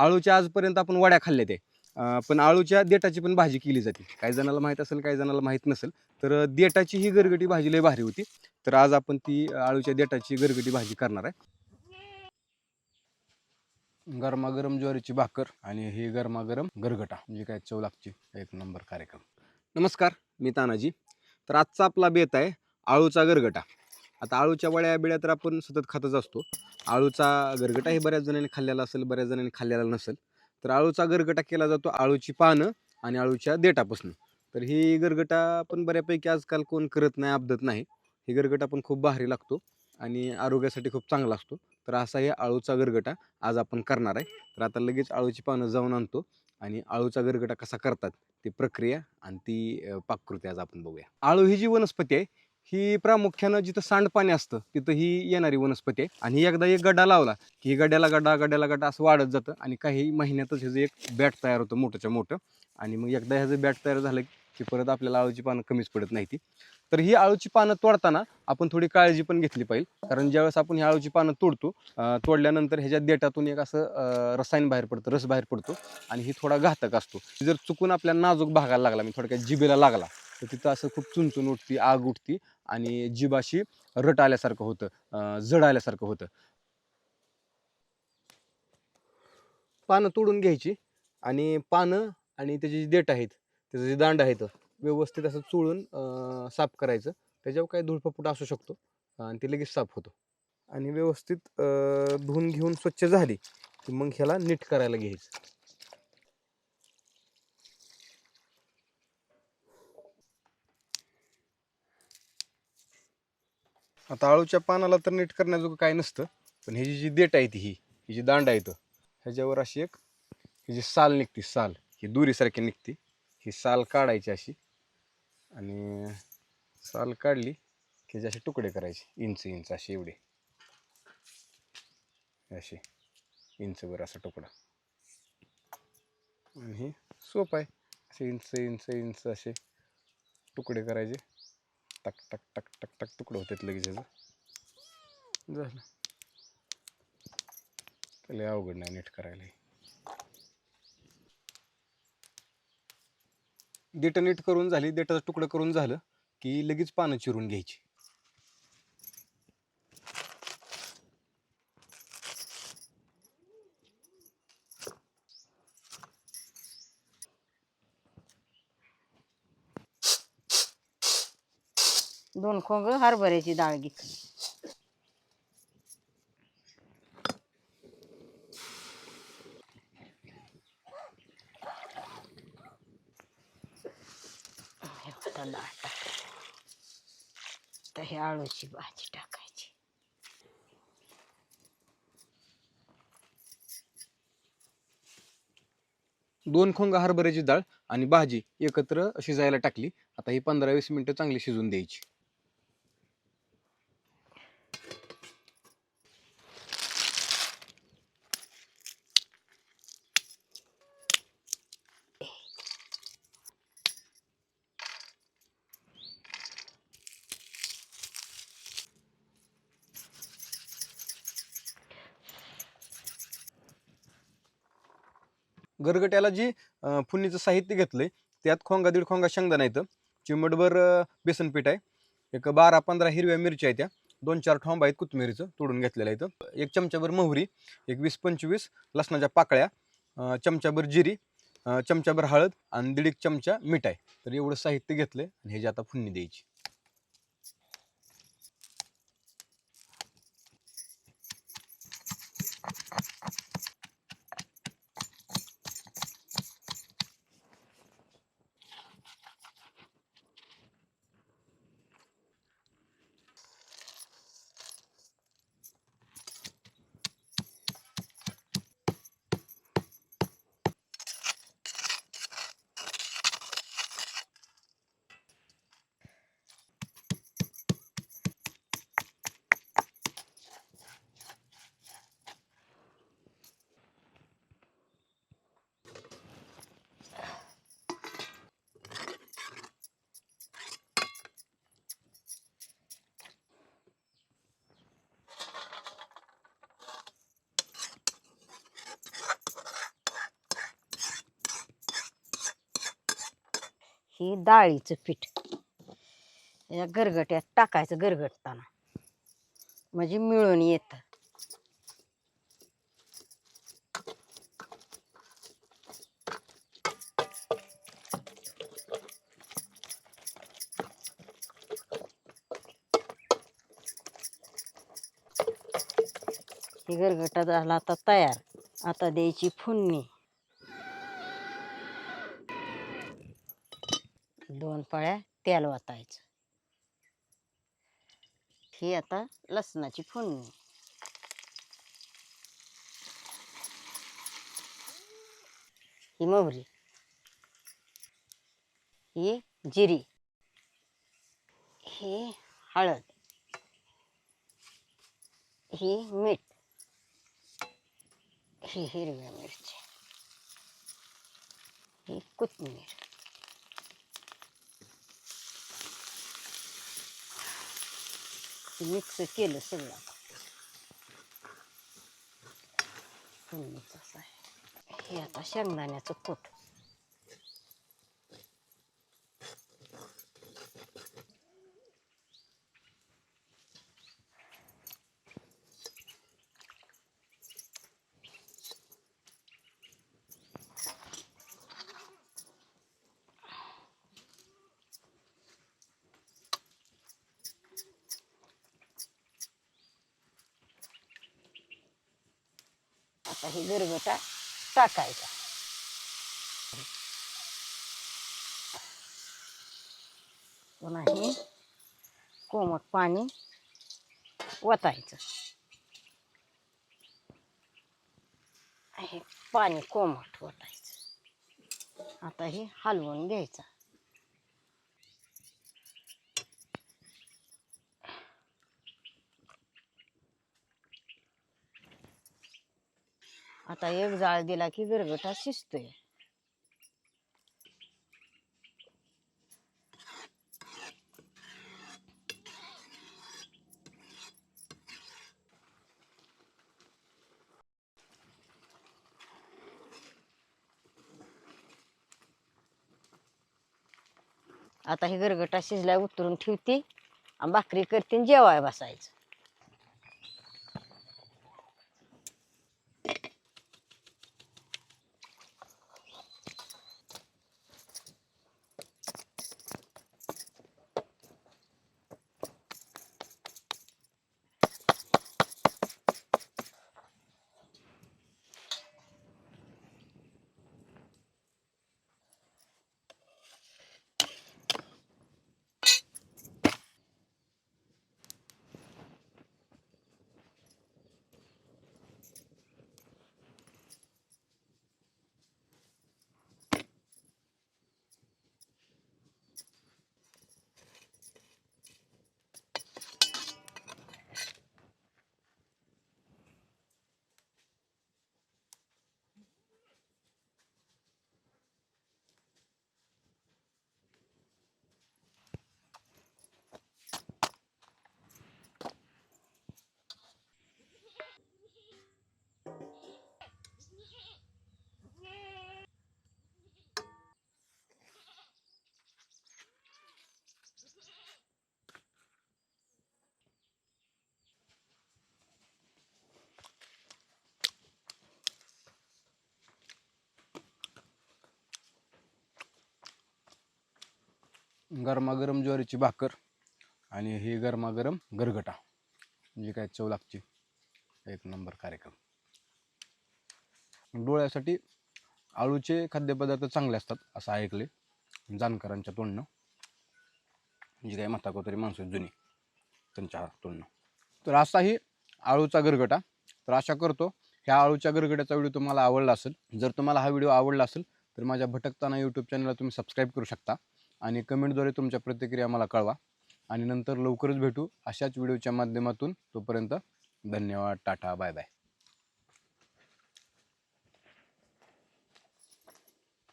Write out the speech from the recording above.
आळूच्या आजपर्यंत आपण वड्या खाल्ल्या ते, पण आळूच्या देठाची पण भाजी केली जाते. काही जणाला माहीत असेल, काही जणाला माहीत नसेल. तर देठाची ही गरगटी भाजी लय भारी होती. तर आज आपण ती आळूच्या देठाची गरगटी भाजी करणार आहे. गरमागरम ज्वारीची भाकर आणि ही गरमागरम गरगटा, म्हणजे काय चव लागते, एक नंबर कार्यक्रम. नमस्कार, मी तानाजी. तर आजचा आपला बेत आहे आळूचा गरगटा. आता आळूच्या वड्या बिड्या तर आपण सतत खातच असतो. आळूचा गरगटा हे बऱ्याच जणांनी खाल्लेला असेल, बऱ्याच जणांनी खाल्लेला नसेल. तर आळूचा गरगटा केला जातो आळूची पानं आणि आळूच्या देठापासून. तर ही गरगटा पण बऱ्यापैकी आजकाल कोण करत नाही, अपदत नाही. ही गरगटा पण खूप भारी लागतो आणि आरोग्यासाठी खूप चांगला असतो. तर असा हे आळूचा गरगटा आज आपण करणार आहे. तर आता लगेच आळूची पानं जाऊन आणतो आणि आळूचा गरगटा कसा करतात ती प्रक्रिया आणि ती पाककृती आज आपण बघूया. आळू ही जी वनस्पती आहे ही प्रामुख्यानं जिथं सांडपाणी असतं तिथं ही येणारी वनस्पती आहे. आणि एकदा एक गड्डा लावला की गड्याला गड्डा असं वाढत जातं आणि काही महिन्यातच ह्याचं एक बॅट तयार होतं मोठंच्या मोठं. आणि मग एकदा ह्याचं बॅट तयार झालं की परत आपल्याला आळूची पानं कमीच पडत नाही ती. तर ही आळूची पानं तोडताना आपण थोडी काळजी पण घेतली पाहिजे, कारण ज्यावेळेस आपण ही आळूची पानं तोडतो, तोडल्यानंतर ह्याच्या देठातून एक असं रसायन बाहेर पडतं, रस बाहेर पडतो आणि ही थोडा घातक असतो. जर चुकून आपल्या नाजूक भागाला लागला, मी थोडक्यात जिभेला लागला, तर तिथं असं खूप चुनचुन उठती, आग उठती आणि जीभ अशी रट आल्यासारखं होतं, जड आल्यासारखं होतं. पानं तोडून घ्यायची आणि पानं आणि त्याची जी देठ आहेत, त्याचं जे दांड आहेत, व्यवस्थित असं चोळून साफ करायचं. त्याच्यावर काही धूळपपूट असू शकतो आणि ते लगेच साफ होतो. आणि व्यवस्थित धुवून घेऊन स्वच्छ झाली की मग ह्याला नीट करायला घ्यायचं. आता आळूच्या पानाला तर नीट करण्याजोगं काय नसतं, पण ह्याची जी देठ आहे ही जी दांड आहे ह्याच्यावर अशी एक ही जी साल निघते, साल ही दोरीसारखी निघते. ही साल काढायची अशी आणि साल काढली की ह्याचे असे तुकडे करायचे, इंच इंच असे, एवढे असे इंचभर असा तुकडा. आणि हे सोपं आहे, असे इंच इंच इंच असे तुकडे करायचे. टक टक टक टक टक तुकडं होतात लगेच ह्याचं. झालं, त्याला अवघड नाही नीट करायला. देठ नीट करून झाली, देठाचं तुकडं करून झालं की लगेच पानं चिरून घ्यायची. दोन खोंग हरभऱ्याची डाळ घेतली. डाळ तर हे आळूची भाजी टाकायची. दोन खोंग हरभऱ्याची डाळ आणि भाजी एकत्र शिजायला टाकली. आता ही 15-20 मिनिटं चांगली शिजून द्यायची. गरगट्याला जी फुन्नीचं साहित्य घेतलंय त्यात खोंगा दीड खोंगा शेंगदाणा येतं, चिमटभर बेसन पीठ आहे, एक 12-15 हिरव्या मिरच्या आहेत, त्या 2-4 ठोंबा आहेत कोथिंबीरीचं तोडून घेतलेलं आहे, एक चमचाभर मोहरी, एक 20-25 लसणाच्या पाकळ्या, चमचाभर जिरी, चमचाभर हळद आणि 1.5 चमचा मीठ आहे. तर एवढं साहित्य घेतलंय आणि ह्याची आता फुन्नी द्यायची. ही डाळीचं पीठ या गरगट्यात टाकायचं गरगटताना म्हणजे मिळून येतं. ही गरगटा झाला आता तयार. आता द्यायची फोडणी. 2 पळ्या तेल वाटायचं. ही आता लसणाची फोडणी. ही मोहरी, ही जिरी, ही हळद, ही मीठ, ही हिरव्या मिरची, ही कोथिंबीर. मिक्स केलं सगळं. फोडणीचं आहे. हे आता शेंगदाण्याचं कूट. आता ही गरगटा टाकायचा. पुन्हा हे कोमट पाणी वतायचं. हे पाणी कोमट वतायचं. आता हे हलवून घ्यायचं. आता एक जाळ दिला की गरगटा शिजतोय. आता हे गरगटा शिजलाय उतरून ठेवते आणि भाकरी करते आणि जेवाय बसायचं. गरमागरम ज्वारीची भाकर आणि हे गरमागरम गरगटा म्हणजे काय चव लागते. एक नंबर कार्यक्रम. डोळ्यासाठी आळूचे खाद्यपदार्थ चांगले असतात असं ऐकले जाणकारांच्या तोंडनं. म्हणजे काय म्हाताकोतरी माणसं जुनी त्यांच्या तोंडनं. तर असाही आळूचा गरगटा. तर आशा करतो ह्या आळूच्या गरगट्याचा व्हिडिओ तुम्हाला आवडला असेल. जर तुम्हाला हा व्हिडिओ आवडला असेल तर माझ्या भटकताना यूट्यूब चॅनलला तुम्ही सबस्क्राईब करू शकता आणि कमेंटद्वारे तुमच्या प्रतिक्रिया मला कळवा. आणि नंतर लवकरच भेटू अशाच व्हिडिओच्या माध्यमातून. तोपर्यंत धन्यवाद. Tata bye bye.